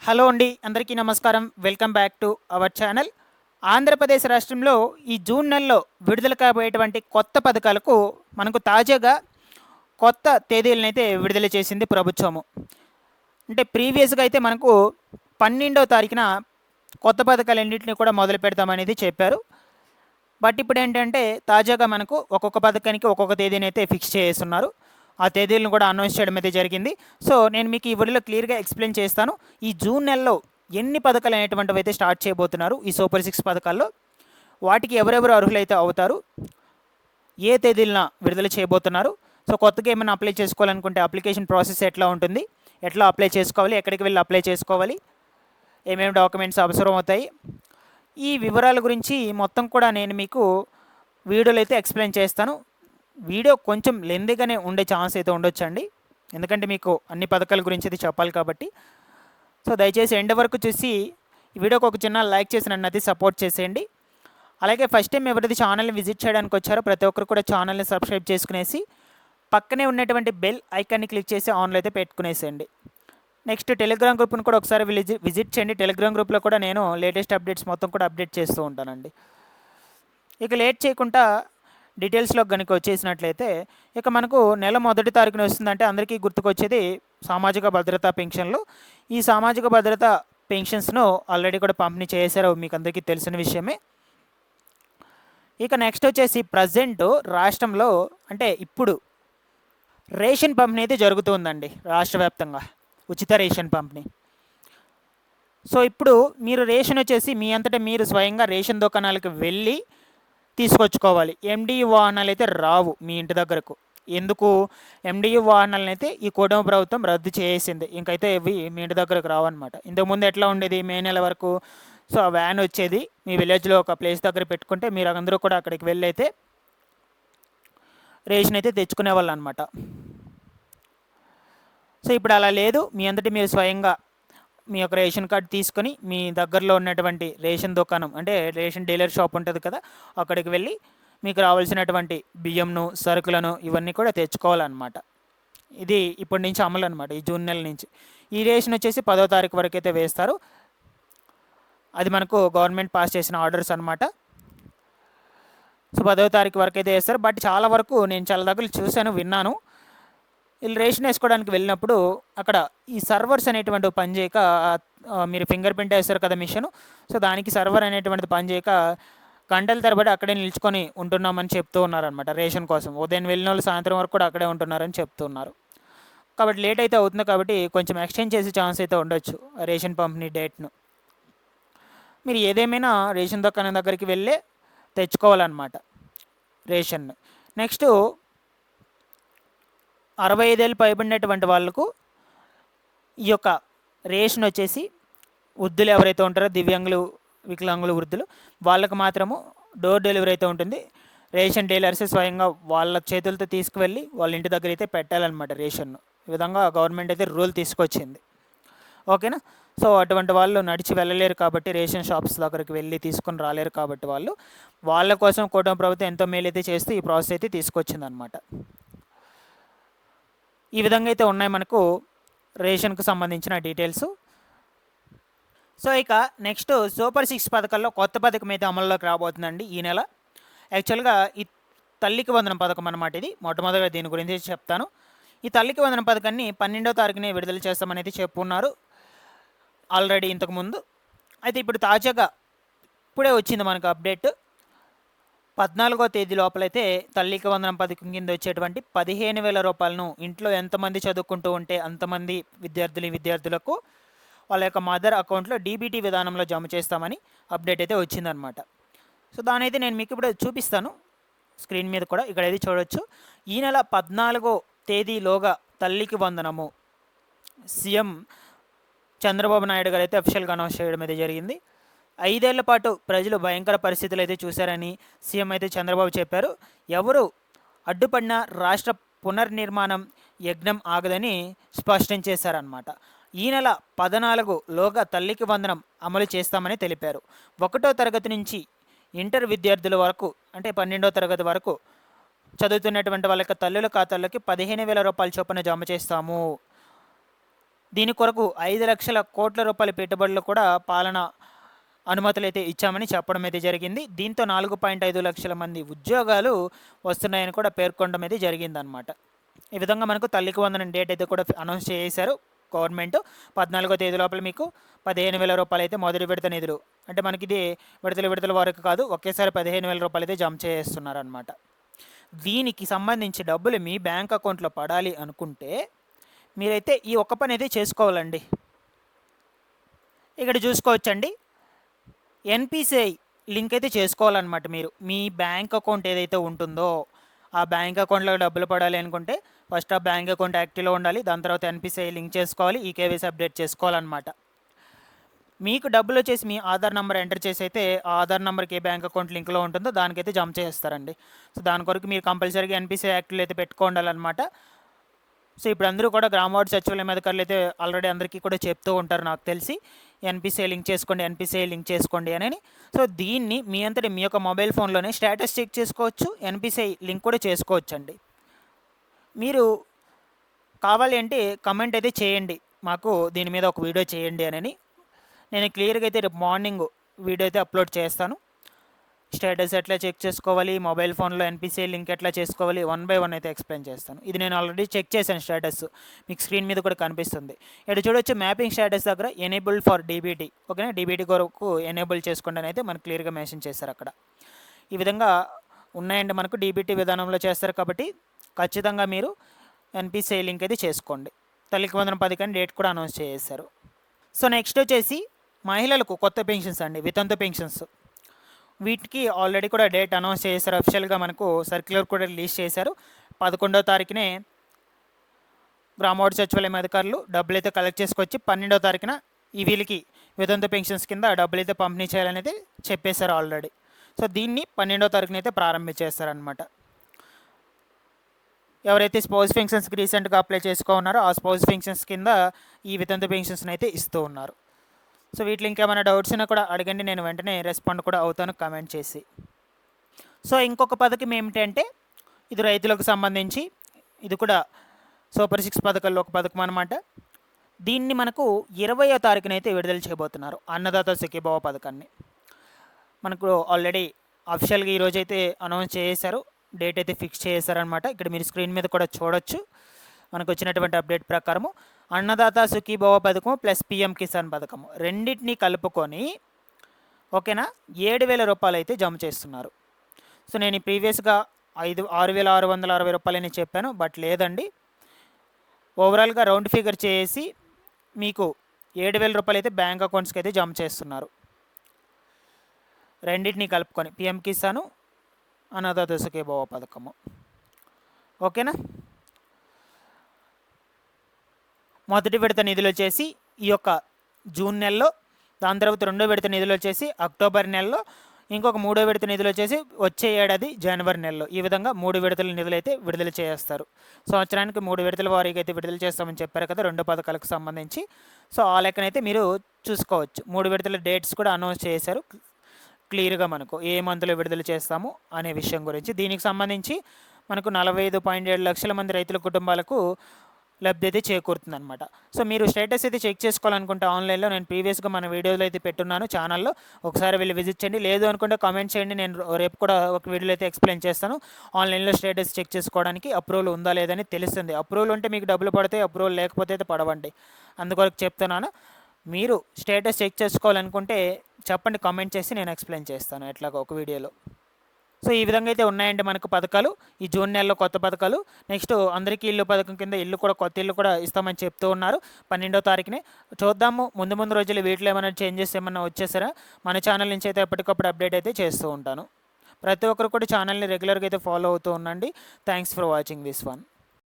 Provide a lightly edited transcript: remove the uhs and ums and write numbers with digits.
Hello అండి, అందరికీ నమస్కారం. Welcome back to our channel. Andhra Pradesh రాష్ట్రంలో ఈ జూన్ నెలలో విడుదల కాబోయేటువంటి కొత్త పథకాలకు మనకు తాజాగా కొత్త తేదీలనైతే విడుదల చేసింది ప్రభుత్వము. అంటే ప్రీవియస్గా అయితే మనకు 12వ తారీఖున కొత్త పథకాలన్నింటినీ కూడా మొదలు పెడతామనేది చెప్పారు. బట్ ఇప్పుడు ఏంటంటే తాజాగా మనకు ఒక్కొక్క పథకానికి ఒక్కొక్క తేదీని అయితే ఫిక్స్ చేస్తున్నారు. ఆ తేదీలను కూడా అనౌన్స్ చేయడం అయితే జరిగింది. సో నేను మీకు ఈ వీడియోలో క్లియర్గా ఎక్స్ప్లెయిన్ చేస్తాను. ఈ జూన్ నెలలో ఎన్ని పథకాలు అనేటువంటివి అయితే స్టార్ట్ చేయబోతున్నారు ఈ సూపర్ 6 పథకాల్లో, వాటికి ఎవరెవరు అర్హులైతే అవుతారు, ఏ తేదీలన విడుదల చేయబోతున్నారు, సో కొత్తగా ఏమైనా అప్లై చేసుకోవాలనుకుంటే అప్లికేషన్ ప్రాసెస్ ఎట్లా ఉంటుంది, ఎట్లా అప్లై చేసుకోవాలి, ఎక్కడికి వెళ్ళి అప్లై చేసుకోవాలి, ఏమేమి డాక్యుమెంట్స్ అవసరం అవుతాయి, ఈ వివరాల గురించి మొత్తం కూడా నేను మీకు వీడియోలో అయితే ఎక్స్ప్లెయిన్ చేస్తాను. వీడియో కొంచెం లెందీగానే ఉండే ఛాన్స్ అయితే ఉండొచ్చండి, ఎందుకంటే మీకు అన్ని పథకాల గురించి అయితే చెప్పాలి కాబట్టి. సో దయచేసి ఎండ్ వరకు చూసి ఈ వీడియోకి ఒక చిన్న లైక్ చేసి నన్ను అది సపోర్ట్ చేసేయండి. అలాగే ఫస్ట్ టైం ఎవరైతే ఛానల్ని విజిట్ చేయడానికి వచ్చారో ప్రతి ఒక్కరు కూడా ఛానల్ని సబ్స్క్రైబ్ చేసుకునేసి పక్కనే ఉన్నటువంటి బెల్ ఐకాన్ని క్లిక్ చేసి ఆన్లో అయితే పెట్టుకునేసేయండి. నెక్స్ట్ టెలిగ్రామ్ గ్రూప్ని కూడా ఒకసారి విజిట్ చేయండి. టెలిగ్రామ్ గ్రూప్లో కూడా నేను లేటెస్ట్ అప్డేట్స్ మొత్తం కూడా అప్డేట్ చేస్తూ ఉంటానండి. ఇక లేట్ చేయకుండా డీటెయిల్స్లో కనుక వచ్చేసినట్లయితే, ఇక మనకు నెల 1వ తారీఖున వస్తుందంటే అందరికీ గుర్తుకొచ్చేది సామాజిక భద్రతా పెన్షన్లు. ఈ సామాజిక భద్రతా పెన్షన్స్ను ఆల్రెడీ కూడా పంపిణీ చేశారు, మీకు అందరికీ తెలిసిన విషయమే. ఇక నెక్స్ట్ వచ్చేసి ప్రజెంట్ రాష్ట్రంలో అంటే ఇప్పుడు రేషన్ పంపిణీ అయితే జరుగుతుందండి రాష్ట్ర వ్యాప్తంగా, ఉచిత రేషన్ పంపిణీ. సో ఇప్పుడు మీరు రేషన్ వచ్చేసి మీ అంతటా మీరు స్వయంగా రేషన్ దుకాణాలకు వెళ్ళి తీసుకొచ్చుకోవాలి. ఎండియు వాహనాలు అయితే రావు మీ ఇంటి దగ్గరకు. ఎందుకు? ఎండియు వాహనాలను అయితే ఈ కూటమి ప్రభుత్వం రద్దు చేసింది, ఇంకైతే ఇవి మీ ఇంటి దగ్గరకు రావన్నమాట. ఇంతకుముందు ఎట్లా ఉండేది, మే నెల వరకు సో ఆ వ్యాన్ వచ్చేది మీ విలేజ్లో ఒక ప్లేస్ దగ్గర పెట్టుకుంటే మీరు అందరూ కూడా అక్కడికి వెళ్ళి అయితే రేషన్ అయితే తెచ్చుకునే వాళ్ళు అనమాట. సో ఇప్పుడు అలా లేదు, మీ అందరి మీరు స్వయంగా మీ యొక్క రేషన్ కార్డు తీసుకొని మీ దగ్గరలో ఉన్నటువంటి రేషన్ దుకాణం అంటే రేషన్ డీలర్ షాప్ ఉంటుంది కదా, అక్కడికి వెళ్ళి మీకు రావాల్సినటువంటి బియ్యంను, సరుకులను ఇవన్నీ కూడా తెచ్చుకోవాలన్నమాట. ఇది ఇప్పటి నుంచి అమలు అనమాట, ఈ జూన్ నెల నుంచి. ఈ రేషన్ వచ్చేసి 10వ తారీఖు వరకు అయితే వేస్తారు. అది మనకు గవర్నమెంట్ పాస్ చేసిన ఆర్డర్స్ అనమాట. సో 10వ తారీఖు వరకు అయితే వేస్తారు. బట్ చాలా వరకు నేను చాలా దగ్గర చూశాను, విన్నాను, వీళ్ళు రేషన్ వేసుకోవడానికి వెళ్ళినప్పుడు అక్కడ ఈ సర్వర్స్ అనేటువంటి పని చేయక, మీరు ఫింగర్ ప్రింట్ వేస్తారు కదా మిషన్, సో దానికి సర్వర్ అనేటువంటిది పని చేయక గంటల తరబడి అక్కడే నిల్చుకొని ఉంటున్నామని చెప్తూ ఉన్నారనమాట రేషన్ కోసం. ఉదయం వెళ్ళిన వాళ్ళు సాయంత్రం వరకు కూడా అక్కడే ఉంటున్నారని చెప్తున్నారు. కాబట్టి లేట్ అయితే అవుతుంది, కాబట్టి కొంచెం ఎక్స్టెండ్ చేసే ఛాన్స్ అయితే ఉండొచ్చు రేషన్ పంపిణీ డేట్ను. మీరు ఏదేమైనా రేషన్ దుకాణం దగ్గరికి వెళ్ళే తెచ్చుకోవాలన్నమాట రేషన్. నెక్స్ట్ 65 ఏళ్ళు పైబడినటువంటి వాళ్ళకు ఈ యొక్క రేషన్ వచ్చేసి వృద్ధులు ఎవరైతే ఉంటారో, దివ్యాంగులు, వికలాంగులు, వృద్ధులు, వాళ్ళకు మాత్రము డోర్ డెలివరీ అయితే ఉంటుంది. రేషన్ డీలర్స్ స్వయంగా వాళ్ళ చేతులతో తీసుకువెళ్ళి వాళ్ళ ఇంటి దగ్గర అయితే పెట్టాలన్నమాట రేషన్ను. ఈ విధంగా గవర్నమెంట్ అయితే రూల్ తీసుకొచ్చింది, ఓకేనా. సో అటువంటి వాళ్ళు నడిచి వెళ్ళలేరు కాబట్టి, రేషన్ షాప్స్ దగ్గరికి వెళ్ళి తీసుకొని రాలేరు కాబట్టి వాళ్ళ కోసం కూటమి ప్రభుత్వం ఎంతో మేలైతే చేస్తూ ఈ ప్రాసెస్ అయితే తీసుకొచ్చిందనమాట. ఈ విధంగా అయితే ఉన్నాయి మనకు రేషన్కు సంబంధించిన డీటెయిల్స్. సో ఇక నెక్స్ట్ సూపర్ 6 పథకాల్లో కొత్త పథకం అయితే అమల్లోకి రాబోతుందండి ఈ నెల. యాక్చువల్గా ఈ తల్లికి వందనం పథకం అన్నమాట. ఇది మొట్టమొదటిగా దీని గురించి చెప్తాను. ఈ తల్లికి వందనం పథకాన్ని 12వ తారీఖునే విడుదల చేస్తామని అయితే చెప్పున్నారు ఆల్రెడీ ఇంతకుముందు. అయితే ఇప్పుడు తాజాగా ఇప్పుడే వచ్చింది మనకు అప్డేట్. 14వ తేదీ లోపలైతే తల్లికి వందనం పథకం కింద వచ్చేటువంటి 15,000 రూపాయలను ఇంట్లో ఎంతమంది చదువుకుంటూ ఉంటే అంతమంది విద్యార్థులకు వాళ్ళ యొక్క మదర్ అకౌంట్లో డీబీటీ విధానంలో జమ చేస్తామని అప్డేట్ అయితే వచ్చిందనమాట. సో దాని అయితే నేను మీకు ఇప్పుడు చూపిస్తాను స్క్రీన్ మీద కూడా, ఇక్కడైతే చూడవచ్చు. ఈ నెల 14వ తేదీలోగా తల్లికి వందనము సీఎం చంద్రబాబు నాయుడు గారు అయితే అఫీషియల్గా అనౌన్స్ చేయడం అయితే జరిగింది. 5 ఏళ్ల పాటు ప్రజలు భయంకర పరిస్థితులు అయితే చూశారని సీఎం అయితే చంద్రబాబు చెప్పారు. ఎవరు అడ్డుపడిన రాష్ట్ర పునర్నిర్మాణం యజ్ఞం ఆగదని స్పష్టం చేశారనమాట. ఈ నెల 14లోగా తల్లికి వందనం అమలు చేస్తామని తెలిపారు. 1వ తరగతి నుంచి ఇంటర్ విద్యార్థుల వరకు అంటే 12వ తరగతి వరకు చదువుతున్నటువంటి వాళ్ళ యొక్క తల్లుల ఖాతాల్లోకి 15,000 రూపాయల చొప్పున జమ చేస్తాము. దీని కొరకు 5,00,000 కోట్ల రూపాయల పెట్టుబడులు కూడా పాలన అనుమతులు అయితే ఇచ్చామని చెప్పడం అయితే జరిగింది. దీంతో 4.5 లక్షల మంది ఉద్యోగాలు వస్తున్నాయని కూడా పేర్కొనడం అయితే జరిగిందనమాట. ఈ విధంగా మనకు తల్లికి వందనం డేట్ అయితే కూడా అనౌన్స్ చేశారు గవర్నమెంట్. 14వ తేదీ లోపల మీకు 15,000 రూపాయలు అయితే మొదటి విడత నిధులు, అంటే మనకి ఇది విడతల వరకు కాదు, ఒకేసారి 15,000 రూపాయలు అయితే జమ చేస్తున్నారనమాట. దీనికి సంబంధించి డబ్బులు మీ బ్యాంక్ అకౌంట్లో పడాలి అనుకుంటే మీరైతే ఈ ఒక్క పని అయితే చేసుకోవాలండి. ఇక్కడ చూసుకోవచ్చండి, ఎన్పిసిఐ లింక్ అయితే చేసుకోవాలన్నమాట. మీరు మీ బ్యాంక్ అకౌంట్ ఏదైతే ఉంటుందో ఆ బ్యాంక్ అకౌంట్లో డబ్బులు పడాలి అనుకుంటే ఫస్ట్ ఆ బ్యాంక్ అకౌంట్ యాక్టివ్లో ఉండాలి. దాని తర్వాత ఎన్పిసిఐ లింక్ చేసుకోవాలి, ఈకేవైసీ అప్డేట్ చేసుకోవాలన్నమాట. మీకు డబ్బులు వచ్చేసి మీ ఆధార్ నెంబర్ ఎంటర్ చేసి అయితే ఆ ఆధార్ నెంబర్కి ఏ బ్యాంక్ అకౌంట్ లింక్లో ఉంటుందో దానికైతే జమ చేస్తారండి. సో దాని కొరకు మీరు కంపల్సరీగా ఎన్పిసిఐ యాక్టివ్లో అయితే పెట్టుకోవాలన్నమాట. సో ఇప్పుడు అందరూ కూడా గ్రామ వార్డు సచివాలయం అధికారులు అయితే ఆల్రెడీ అందరికీ కూడా చెప్తూ ఉంటారు నాకు తెలిసి, ఎన్పిసిఐ లింక్ చేసుకోండి అని. సో దీన్ని మీ అంతటి మీ యొక్క మొబైల్ ఫోన్లోనే స్టేటస్ చెక్ చేసుకోవచ్చు, ఎన్పిసిఐ లింక్ కూడా చేసుకోవచ్చు అండి. మీరు కావాలి అంటే కమెంట్ అయితే చేయండి, మాకు దీని మీద ఒక వీడియో చేయండి అని. నేను క్లియర్గా అయితే రేపు మార్నింగ్ వీడియో అయితే అప్లోడ్ చేస్తాను. స్టేటస్ ఎట్లా చెక్ చేసుకోవాలి, మొబైల్ ఫోన్లో ఎన్పిసిఐ లింక్ ఎట్లా చేసుకోవాలి, 1 by 1 అయితే ఎక్స్ప్లెయిన్ చేస్తాను. ఇది నేను ఆల్రెడీ చెక్ చేశాను స్టేటస్, మీకు స్క్రీన్ మీద కూడా కనిపిస్తుంది. ఇక్కడ చూడొచ్చు మ్యాపింగ్ స్టేటస్ దగ్గర ఎనేబుల్డ్ ఫర్ డీబీటీ, ఓకేనా, డీబీటీ కొరకు ఎనేబుల్ చేసుకోండి అని అయితే మనకు క్లియర్గా మెన్షన్ చేశారు అక్కడ. ఈ విధంగా ఉన్నాయండి, మనకు డీబీటీ విధానంలో చేస్తారు కాబట్టి ఖచ్చితంగా మీరు ఎన్పిసిఐ లింక్ అయితే చేసుకోండి. తల్లికి వందనం పథకాన్ని డేట్ కూడా అనౌన్స్ చేశారు. సో నెక్స్ట్ వచ్చేసి మహిళలకు కొత్త పెన్షన్స్ అండి, వితంతు పెన్షన్స్. వీటికి ఆల్రెడీ కూడా డేట్ అనౌన్స్ చేశారు, అఫిషియల్గా మనకు సర్క్యులర్ కూడా రిలీజ్ చేశారు. 11వ తారీఖునే గ్రామ వార్డు సచివాలయం అధికారులు డబ్బులు అయితే కలెక్ట్ చేసుకొచ్చి 12వ తారీఖున ఈ వీళ్ళకి వితంతు పెన్షన్స్ కింద డబ్బులు అయితే పంపిణీ చేయాలని అయితే చెప్పేశారు ఆల్రెడీ. సో దీన్ని 12వ తారీఖున అయితే ప్రారంభించేస్తారనమాట. ఎవరైతే స్పౌస్ పెన్షన్స్కి రీసెంట్గా అప్లై చేసుకున్నారో ఆ స్పౌస్ పెన్షన్స్ కింద ఈ వితంతు పెన్షన్స్ని అయితే ఇస్తూ ఉన్నారు. సో వీటిలో ఇంకేమైనా డౌట్స్ ఉన్నా కూడా అడగండి, నేను వెంటనే రెస్పాండ్ కూడా అవుతాను కామెంట్ చేసి. సో ఇంకొక పథకం ఏమిటంటే ఇది రైతులకు సంబంధించి, ఇది కూడా సూపర్ 6 పథకాల్లో ఒక పథకం అనమాట. దీన్ని మనకు 20వ తారీఖున అయితే విడుదల చేయబోతున్నారు, అన్నదాత సుఖీభవ పథకాన్ని. మనకు ఆల్రెడీ అఫిషియల్గా ఈరోజైతే అనౌన్స్ చేశారు, డేట్ అయితే ఫిక్స్ చేశారనమాట. ఇక్కడ మీరు స్క్రీన్ మీద కూడా చూడొచ్చు మనకు వచ్చినటువంటి అప్డేట్ ప్రకారము అన్నదాత సుఖీభవ పథకం ప్లస్ పిఎం కిసాన్ పథకం రెండింటినీ కలుపుకొని ఓకేనా 7,000 రూపాయలు అయితే జమ చేస్తున్నారు. సో నేను ప్రీవియస్గా 6,660 రూపాయలని చెప్పాను, బట్ లేదండి, ఓవరాల్గా రౌండ్ ఫిగర్ చేసి మీకు 7,000 రూపాయలు అయితే బ్యాంక్ అకౌంట్స్కి అయితే జమ చేస్తున్నారు. రెండింటినీ కలుపుకొని పిఎం కిసాను అన్నదాత సుఖీభవ పథకము, ఓకేనా. మొదటి విడత నిధులు వచ్చేసి ఈ యొక్క జూన్ నెలలో, దాని తర్వాత 2వ విడత నిధులు వచ్చేసి అక్టోబర్ నెలలో, ఇంకొక 3వ విడత నిధులు వచ్చేసి వచ్చే ఏడాది జనవరి నెలలో. ఈ విధంగా 3 విడతల నిధులు అయితే విడుదల చేస్తారు. సంవత్సరానికి 3 విడతల వారీగా అయితే విడుదల చేస్తామని చెప్పారు కదా 2 పథకాలకు సంబంధించి. సో ఆ లెక్కనైతే మీరు చూసుకోవచ్చు. 3 విడతల డేట్స్ కూడా అనౌన్స్ చేశారు క్లియర్గా, మనకు ఏ మంత్లో విడుదల చేస్తాము అనే విషయం గురించి. దీనికి సంబంధించి మనకు 45.7 లక్షల మంది రైతుల కుటుంబాలకు లబ్ధి అయితే చేకూరుతుందన్నమాట. సో మీరు స్టేటస్ అయితే చెక్ చేసుకోవాలనుకుంటే ఆన్లైన్లో నేను ప్రీవియస్గా మన వీడియోలో అయితే పెట్టున్నాను ఛానల్లో, ఒకసారి వెళ్ళి విజిట్ చేయండి. లేదు అనుకుంటే కామెంట్ చేయండి, నేను రేపు కూడా ఒక వీడియోలో అయితే ఎక్స్ప్లెయిన్ చేస్తాను. ఆన్లైన్లో స్టేటస్ చెక్ చేసుకోవడానికి అప్రూవల్ ఉందా లేదని తెలుస్తుంది. అప్రూవల్ ఉంటే మీకు డబ్బులు పడతాయి, అప్రూవల్ లేకపోతే అయితే పడవండి, అందుకొరకు చెప్తున్నాను. మీరు స్టేటస్ చెక్ చేసుకోవాలనుకుంటే చెప్పండి, కామెంట్ చేసి నేను ఎక్స్ప్లెయిన్ చేస్తాను ఎట్లాగో ఒక వీడియోలో. సో ఈ విధంగా అయితే ఉన్నాయండి మనకు పథకాలు, ఈ జూన్ నెలలో కొత్త పథకాలు. నెక్స్ట్ అందరికీ ఇల్లు పథకం కింద కొత్త ఇల్లు కూడా ఇస్తామని చెప్తూ ఉన్నారు 12వ తారీఖునే. చూద్దాము ముందు రోజులు వీటిలో ఏమైనా చేంజెస్ ఏమైనా వచ్చేసారా. మన ఛానల్ నుంచి అయితే ఎప్పటికప్పుడు అప్డేట్ అయితే చేస్తూ ఉంటాను. ప్రతి ఒక్కరు కూడా ఛానల్ని రెగ్యులర్గా అయితే ఫాలో అవుతూ ఉండండి. Thanks for watching this one.